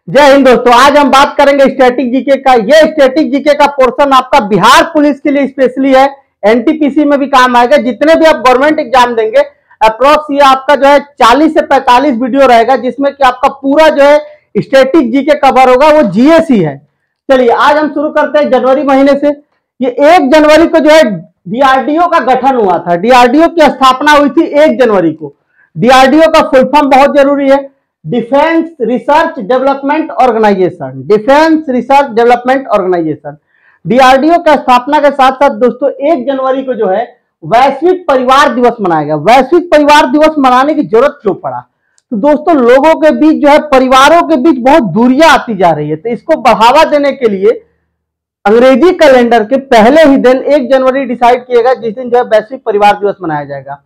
जय हिंद दोस्तों। आज हम बात करेंगे स्टैटिक जीके का। ये स्टैटिक जीके का पोर्शन आपका बिहार पुलिस के लिए स्पेशली है, एनटीपीसी में भी काम आएगा। जितने भी आप गवर्नमेंट एग्जाम देंगे अप्रोक्स ये आपका जो है 40 से 45 वीडियो रहेगा, जिसमें कि आपका पूरा जो है स्टैटिक जीके कवर होगा, वो जीएसी है। चलिए आज हम शुरू करते हैं जनवरी महीने से। ये 1 जनवरी को जो है डीआरडीओ का गठन हुआ था। डीआरडीओ की स्थापना हुई थी 1 जनवरी को। डीआरडीओ का फुल फॉर्म बहुत जरूरी है, defence research development organisation. Defence research development organisation DRDO का स्थापना के साथ साथ दोस्तों 1 जनवरी को जो है वैश्विक परिवार दिवस मनाया गया। वैश्विक परिवार दिवस मनाने की जरूरत क्यों पड़ा? तो दोस्तों लोगों के बीच जो है, परिवारों के बीच बहुत दूरियां आती जा रही है, तो इसको बढ़ावा देने के लिए अंग्रेजी कैलेंडर के पहले ही दिन 1 जनवरी डिसाइड किएगा, जिस दिन जो है वैश्विक परिवार दिवस मनाया जाएगा।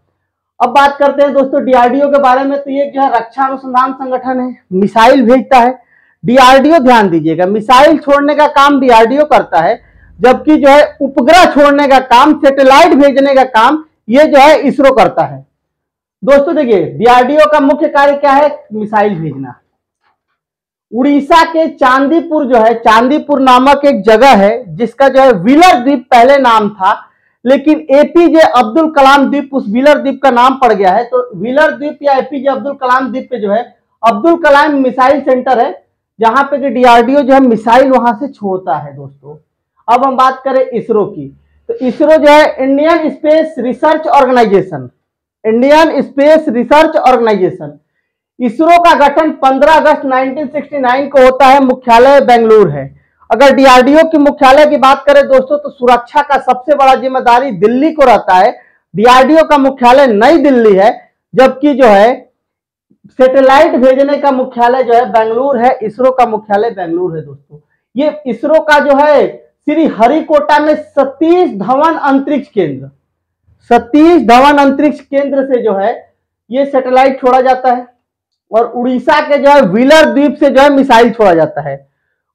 अब बात करते हैं दोस्तों डीआरडीओ के बारे में। तो ये जो है रक्षा अनुसंधान संगठन है, मिसाइल भेजता है। डीआरडीओ ध्यान दीजिएगा, मिसाइल छोड़ने का काम डीआरडीओ करता है, जबकि जो है उपग्रह छोड़ने का काम, सैटेलाइट भेजने का काम ये जो है इसरो करता है। दोस्तों देखिए डीआरडीओ का मुख्य कार्य क्या है? मिसाइल भेजना। उड़ीसा के चांदीपुर जो है, चांदीपुर नामक एक जगह है जिसका जो है व्हीलर द्वीप पहले नाम था, लेकिन एपीजे अब्दुल कलाम द्वीप उस व्हीलर द्वीप का नाम पड़ गया है। तो व्हीलर द्वीप या एपीजे अब्दुल कलाम द्वीप पे जो है अब्दुल कलाम मिसाइल सेंटर है, जहां पे डीआरडीओ जो है मिसाइल वहां से छोड़ता है। दोस्तों अब हम बात करें इसरो की, तो इसरो जो है Indian space research organisation. Indian space research organisation ISRO का गठन 15 अगस्त 1969 को होता है। मुख्यालय बेंगलुरु है। अगर डीआरडीओ की मुख्यालय की बात करें दोस्तों, तो सुरक्षा का सबसे बड़ा जिम्मेदारी दिल्ली को रहता है। डीआरडीओ का मुख्यालय नई दिल्ली है, जबकि जो है सैटेलाइट भेजने का मुख्यालय जो है बेंगलुरु है। इसरो का मुख्यालय बेंगलुरु है। दोस्तों ये इसरो का जो है श्री हरिकोटा में सतीश धवन अंतरिक्ष केंद्र, सतीश धवन अंतरिक्ष केंद्र से जो है ये सैटेलाइट छोड़ा जाता है। और उड़ीसा के जो है व्हीलर द्वीप से जो है मिसाइल छोड़ा जाता है।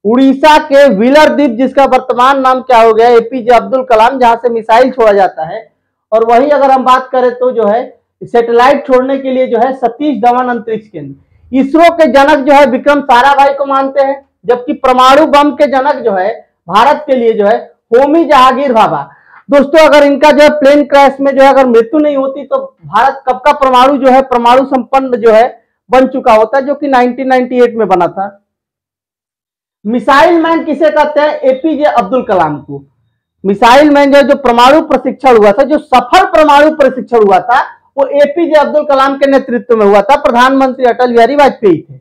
उड़ीसा के व्हीलर द्वीप, जिसका वर्तमान नाम क्या हो गया, एपीजे अब्दुल कलाम, जहां से मिसाइल छोड़ा जाता है। और वहीं अगर हम बात करें तो जो है सैटेलाइट छोड़ने के लिए जो है सतीश धवन अंतरिक्ष केंद्र। इसरो के जनक जो है विक्रम साराभाई को मानते हैं, जबकि परमाणु बम के जनक जो है भारत के लिए जो है होमी जहांगीर भाभा। दोस्तों अगर इनका जो है प्लेन क्रैश में जो है अगर मृत्यु नहीं होती, तो भारत कब का परमाणु जो है परमाणु संपन्न जो है बन चुका होता, जो कि 1998 में बना था। मिसाइल मैन किसे कहते हैं? एपीजे अब्दुल कलाम को। मिसाइल मैन जो परमाणु प्रशिक्षण हुआ था, जो सफल परमाणु प्रशिक्षण हुआ था, वो एपीजे अब्दुल कलाम के नेतृत्व में हुआ था। प्रधानमंत्री अटल बिहारी वाजपेयी थे।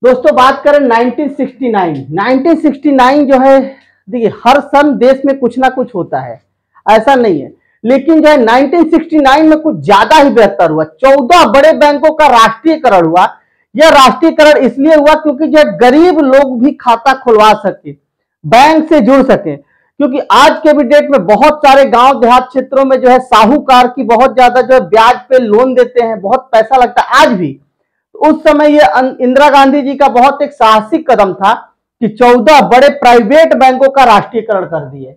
दोस्तों बात करें 1969 जो है, देखिए हर सन देश में कुछ ना कुछ होता है, ऐसा नहीं है, लेकिन जो है 1969 में कुछ ज्यादा ही बेहतर हुआ। 14 बड़े बैंकों का राष्ट्रीयकरण हुआ। यह राष्ट्रीयकरण इसलिए हुआ क्योंकि जो गरीब लोग भी खाता खुलवा सके, बैंक से जुड़ सके। क्योंकि आज के भी डेट में बहुत सारे गांव देहात क्षेत्रों में जो है साहूकार की बहुत ज्यादा जो है ब्याज पे लोन देते हैं, बहुत पैसा लगता है आज भी। तो उस समय ये इंदिरा गांधी जी का बहुत एक साहसिक कदम था कि 14 बड़े प्राइवेट बैंकों का राष्ट्रीयकरण कर दिए।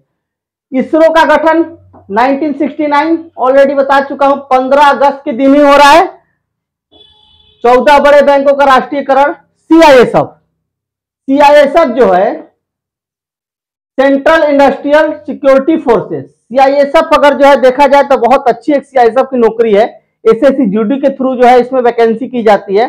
इसरो का गठन 1969 ऑलरेडी बता चुका हूं, 15 अगस्त के दिन ही हो रहा है। 14 बड़े बैंकों का राष्ट्रीयकरण। सीआईएसएफ जो है central industrial security forces, CISF अगर जो है देखा जाए तो बहुत अच्छी एक सीआईएसएफ की नौकरी है। एसएससी के थ्रू जो है इसमें वैकेंसी की जाती है।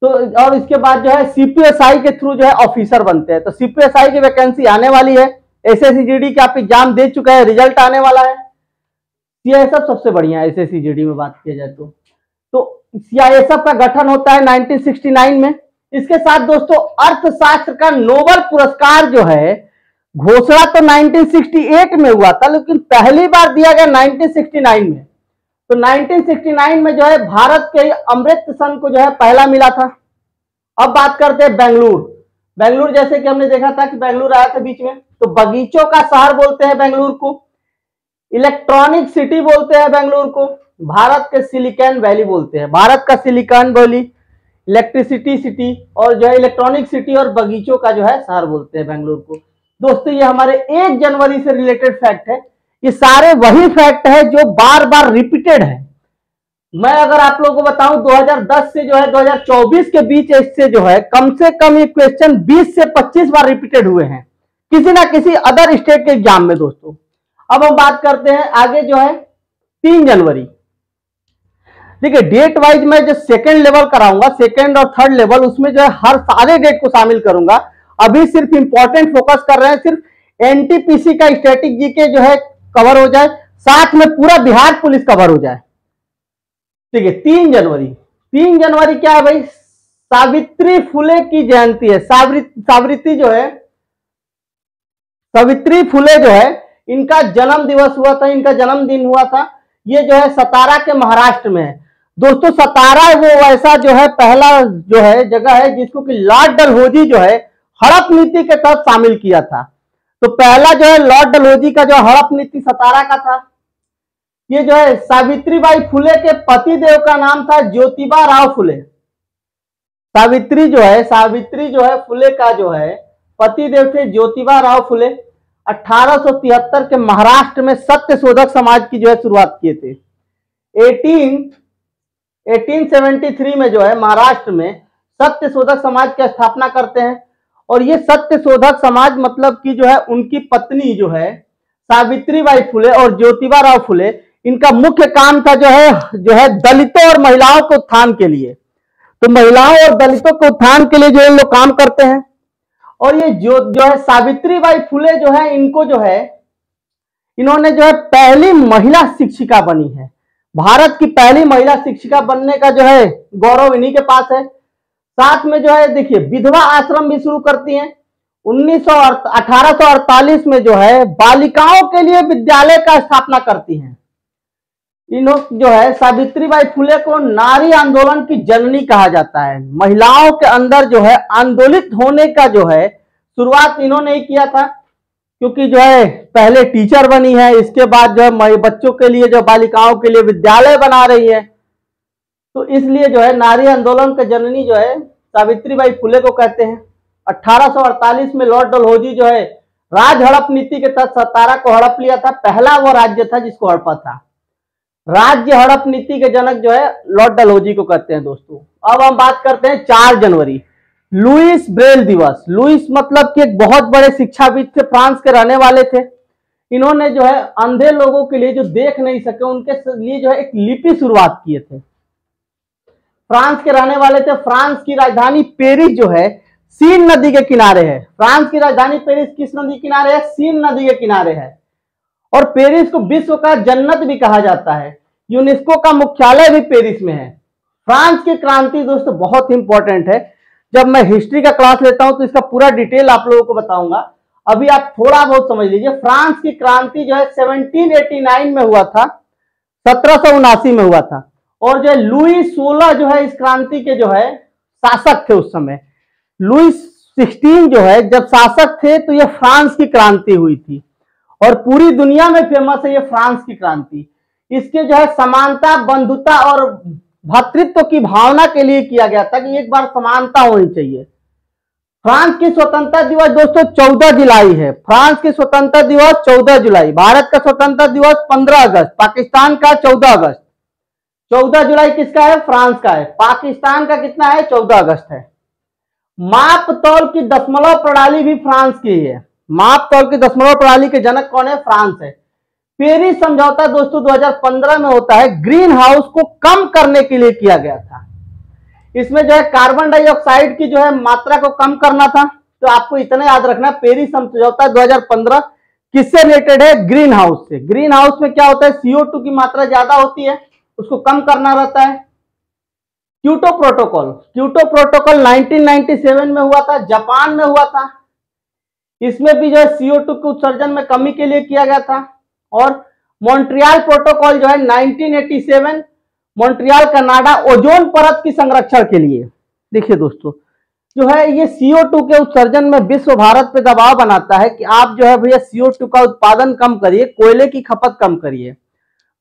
तो और इसके बाद जो है सीपीएसआई के थ्रू जो है ऑफिसर बनते हैं। तो सीपीएसआई की वैकेंसी आने वाली है। एसएससी का आप एग्जाम दे चुका है, रिजल्ट आने वाला है। सीआईएसएफ सबसे बढ़िया है एसएससी में बात किया जाए तो सीआईएसएफ का गठन होता है 1969 में। इसके साथ दोस्तों अर्थशास्त्र का नोबेल पुरस्कार जो है घोषणा तो 1968 में हुआ था, लेकिन पहली बार दिया गया 1969 में। तो 1969 में जो है भारत के अमृत सन को जो है पहला मिला था। अब बात करते हैं बेंगलुरु। बेंगलुरु जैसे कि हमने देखा था कि बेंगलुरु आया था बीच में, तो बगीचों का शहर बोलते हैं बेंगलुरु को, इलेक्ट्रॉनिक सिटी बोलते हैं बेंगलुरु को, भारत के सिलिकॉन वैली बोलते हैं, भारत का सिलिकॉन वैली, इलेक्ट्रिसिटी सिटी और जो है इलेक्ट्रॉनिक सिटी और बगीचों का जो है शहर बोलते हैं बेंगलुरु को। दोस्तों ये हमारे 1 जनवरी से रिलेटेड फैक्ट है। ये सारे वही फैक्ट है जो बार बार रिपीटेड है। मैं अगर आप लोगों को बताऊं 2010 से जो है 2024 के बीच इससे जो है कम से कम ये क्वेश्चन 20 से 25 बार रिपीटेड हुए हैं किसी ना किसी अदर स्टेट के एग्जाम में दोस्तों। अब हम बात करते हैं आगे जो है 3 जनवरी। देखिए डेट वाइज मैं जो सेकंड लेवल कराऊंगा, सेकंड और थर्ड लेवल, उसमें जो है हर सारे डेट को शामिल करूंगा। अभी सिर्फ इंपॉर्टेंट फोकस कर रहे हैं, सिर्फ एनटीपीसी का स्टैटिक जीके जो है कवर हो जाए, साथ में पूरा बिहार पुलिस कवर हो जाए। ठीक है, 3 जनवरी। 3 जनवरी क्या है भाई? सावित्री फुले की जयंती है। सावित्री जो है, सावित्री फुले जो है, इनका जन्म दिवस हुआ था, इनका जन्मदिन हुआ था। ये जो है सतारा के महाराष्ट्र में है दोस्तों। सतारा वो ऐसा जो है पहला जो है जगह है जिसको कि लॉर्ड डलहौजी जो है हड़प नीति के तहत शामिल किया था। तो पहला जो है लॉर्ड डलहौजी का जो हड़प नीति सतारा का था। ये जो है सावित्रीबाई फुले के पति देव का नाम था ज्योतिबा राव फुले। सावित्री जो है फुले का जो है पति देव थे ज्योतिबा राव फुले। 1873 के महाराष्ट्र में सत्य शोधक समाज की जो है शुरुआत किए थे। 1873 में जो है महाराष्ट्र में सत्य शोधक समाज की स्थापना करते हैं। और ये सत्य शोधक समाज मतलब कि जो है उनकी पत्नी जो है सावित्रीबाई फुले और ज्योतिबा राव फुले, इनका मुख्य काम था जो है दलितों और महिलाओं के उत्थान के लिए। तो महिलाओं और दलितों के उत्थान के लिए जो है लोग काम करते हैं। और ये जो है सावित्रीबाई फुले जो है, इनको जो है इन्होंने जो है पहली महिला शिक्षिका बनी है। भारत की पहली महिला शिक्षिका बनने का जो है गौरव इन्हीं के पास है। साथ में जो है देखिए विधवा आश्रम भी शुरू करती हैं। 1848 में जो है बालिकाओं के लिए विद्यालय का स्थापना करती हैं। इन्होंने जो है सावित्रीबाई फुले को नारी आंदोलन की जननी कहा जाता है। महिलाओं के अंदर जो है आंदोलित होने का जो है शुरुआत इन्होंने ही किया था, क्योंकि जो है पहले टीचर बनी है, इसके बाद जो है बच्चों के लिए जो बालिकाओं के लिए विद्यालय बना रही है। तो इसलिए जो है नारी आंदोलन का जननी जो है सावित्रीबाई फुले को कहते हैं। 1848 में लॉर्ड डलहौजी जो है राज हड़प नीति के तहत सतारा को हड़प लिया था। पहला वो राज्य था जिसको हड़पा था। राज्य हड़प नीति के जनक जो है लॉर्ड डलहौजी को कहते हैं दोस्तों। अब हम बात करते हैं 4 जनवरी, लुईस ब्रेल दिवस। लुईस मतलब कि एक बहुत बड़े शिक्षाविद थे, फ्रांस के रहने वाले थे। इन्होंने जो है अंधे लोगों के लिए, जो देख नहीं सके, उनके लिए जो है एक लिपि शुरुआत किए थे। फ्रांस के रहने वाले थे। फ्रांस की राजधानी पेरिस जो है सीन नदी के किनारे है। फ्रांस की राजधानी पेरिस किस नदी के किनारे है? सीन नदी के किनारे है। और पेरिस को विश्व का जन्नत भी कहा जाता है। यूनेस्को का मुख्यालय भी पेरिस में है। फ्रांस की क्रांति दोस्तों बहुत इंपॉर्टेंट है। जब मैं हिस्ट्री का क्लास लेता हूं तो इसका पूरा डिटेल आप लोगों को बताऊंगा। अभी आप थोड़ा बहुत समझ लीजिए। फ्रांस की क्रांति जो है 1789 में हुआ था, 1779 में हुआ था। और जो है लुई 16 जो है इस क्रांति के जो है शासक थे उस समय। लुई 16 जो है जब शासक थे तो यह फ्रांस की क्रांति हुई थी और पूरी दुनिया में फेमस है ये फ्रांस की क्रांति। इसके जो है समानता, बंधुता और भ्रातृत्व की भावना के लिए किया गया था कि एक बार समानता होनी चाहिए। फ्रांस की स्वतंत्रता दिवस दोस्तों 14 जुलाई है। फ्रांस की स्वतंत्रता दिवस 14 जुलाई। भारत का स्वतंत्रता दिवस 15 अगस्त। पाकिस्तान का 14 अगस्त। 14 जुलाई किसका है? फ्रांस का है। पाकिस्तान का कितना है? 14 अगस्त है। माप तौल की दशमलव प्रणाली भी फ्रांस की है। माप तौल की दशमलव प्रणाली के जनक कौन है? फ्रांस है। पेरिस समझौता दोस्तों 2015 में होता है, ग्रीन हाउस को कम करने के लिए किया गया था। इसमें जो है कार्बन डाइऑक्साइड की जो है मात्रा को कम करना था। तो आपको इतना याद रखना, पेरिस समझौता 2015 किससे रिलेटेड है? ग्रीन हाउस से। ग्रीन हाउस में क्या होता है? CO2 की मात्रा ज्यादा होती है, उसको कम करना रहता है। क्योटो प्रोटोकॉल 1997 में हुआ था, जापान में हुआ था। इसमें भी जो है CO2 के उत्सर्जन में कमी के लिए किया गया था। और मॉन्ट्रियल प्रोटोकॉल जो है 1987, मॉन्ट्रियल कनाडा, ओजोन परत की संरक्षण के लिए। देखिए दोस्तों जो है ये CO2 के उत्सर्जन में विश्व भारत पे दबाव बनाता है कि आप जो है भैया CO2 का उत्पादन कम करिए, कोयले की खपत कम करिए।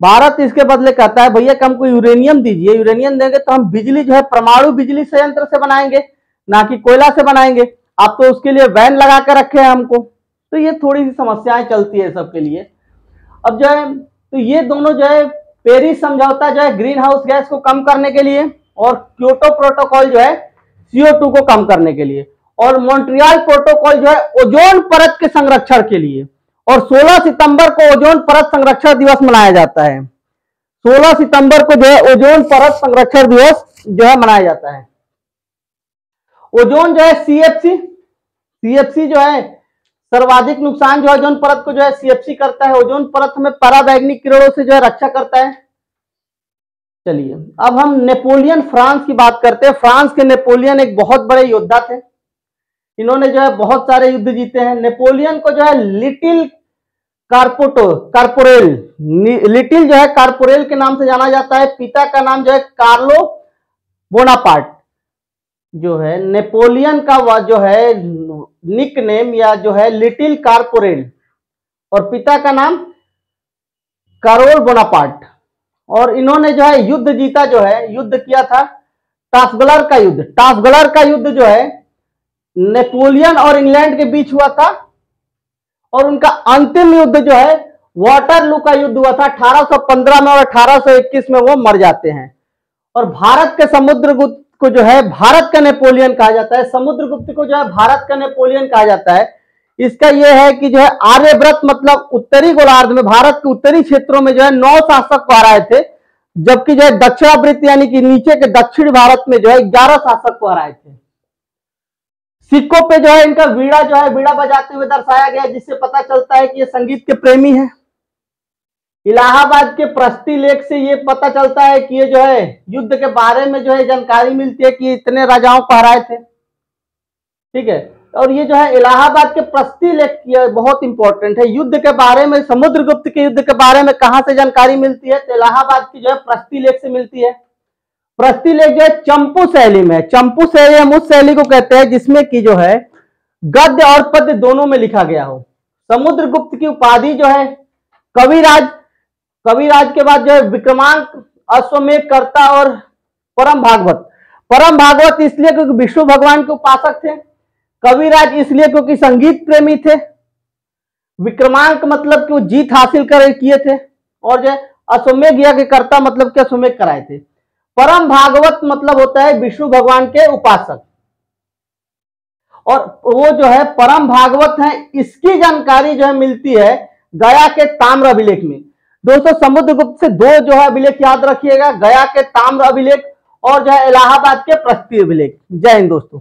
भारत इसके बदले कहता है भैया हमको यूरेनियम दीजिए, यूरेनियम देंगे तो हम बिजली जो है परमाणु बिजली संयंत्र से बनाएंगे, ना कि कोयला से बनाएंगे। आप तो उसके लिए बैन लगा के रखे हैं हमको। तो ये थोड़ी सी समस्याएं चलती है सबके लिए। अब जो है तो ये दोनों जो है पेरिस समझौता जो है ग्रीन हाउस गैस को कम करने के लिए, और क्योटो प्रोटोकॉल जो है CO2 को कम करने के लिए, और मॉन्ट्रियल प्रोटोकॉल जो है ओजोन परत के संरक्षण के लिए। और 16 सितंबर को ओजोन परत संरक्षण दिवस मनाया जाता है। 16 सितंबर को जो है ओजोन परत संरक्षण दिवस जो है मनाया जाता है। ओजोन जो है CFC जो है सर्वाधिक नुकसान जो है ओजोन परत को जो है CFC करता है। ओजोन परत हमें पराबैंगनी किरणों से जो है रक्षा करता है। चलिए अब हम नेपोलियन फ्रांस की बात करते हैं। फ्रांस के नेपोलियन एक बहुत बड़े योद्धा थे। इन्होंने जो है बहुत सारे युद्ध जीते हैं। नेपोलियन को जो है लिटिल लिटिल जो है कारपोरेल के नाम से जाना जाता है। पिता का नाम जो है कार्लो बोनापार्ट जो है। नेपोलियन का जो है निक नेम या जो है लिटिल कारपोरेल, और पिता का नाम कारोल बोनापार्ट। और इन्होंने जो है युद्ध जीता, जो है युद्ध किया था ट्राफलगर का युद्ध। ट्राफलगर का युद्ध जो है नेपोलियन और इंग्लैंड के बीच हुआ था, और उनका अंतिम युद्ध जो है वाटरलू का युद्ध हुआ था 1815 में, और 1821 में वो मर जाते हैं। और भारत के समुद्रगुप्त को जो है भारत का नेपोलियन कहा जाता है। समुद्रगुप्त को जो है भारत का नेपोलियन कहा जाता है। इसका यह है कि जो है आर्यव्रत मतलब उत्तरी गोलार्ध में, भारत के उत्तरी क्षेत्रों में जो है 9 शासक हराए थे, जबकि जो है दक्षिणावृत्त यानी कि नीचे के दक्षिण भारत में जो है 11 शासक हराए थे। सिक्कों पे जो है इनका वीणा जो है वीणा बजाते हुए दर्शाया गया, जिससे पता चलता है कि ये संगीत के प्रेमी हैं। इलाहाबाद के प्रस्ती लेख से ये पता चलता है कि ये जो है युद्ध के बारे में जो है जानकारी मिलती है कि इतने राजाओं को हराए थे। ठीक है, और ये जो है इलाहाबाद के प्रस्ती लेख बहुत इंपॉर्टेंट है युद्ध के बारे में। समुद्रगुप्त के युद्ध के बारे में कहां से जानकारी मिलती है? तो इलाहाबाद की जो है प्रस्ती लेख से मिलती है। प्रस्ती लेख जो है चंपू शैली में। चंपू शैली हम उस शैली को कहते हैं जिसमें कि जो है गद्य और पद्य दोनों में लिखा गया हो। समुद्रगुप्त की उपाधि जो है कविराज, कविराज के बाद जो है विक्रमांक, अश्वमेध कर्ता और परम भागवत। परम भागवत इसलिए क्योंकि विष्णु भगवान के उपासक थे। कविराज इसलिए क्योंकि संगीत प्रेमी थे। विक्रमांक मतलब कि वो जीत हासिल कर किए थे, और जो अश्वमेध यज्ञ के कर्ता मतलब कि अश्वमेध कराए थे। परम भागवत मतलब होता है विष्णु भगवान के उपासक, और वो जो है परम भागवत है, इसकी जानकारी जो है मिलती है गया के ताम्र अभिलेख में। दोस्तों समुद्रगुप्त से 2 जो है अभिलेख याद रखिएगा, गया के ताम्र अभिलेख और जो है इलाहाबाद के प्रस्ती अभिलेख। जय हिंद दोस्तों।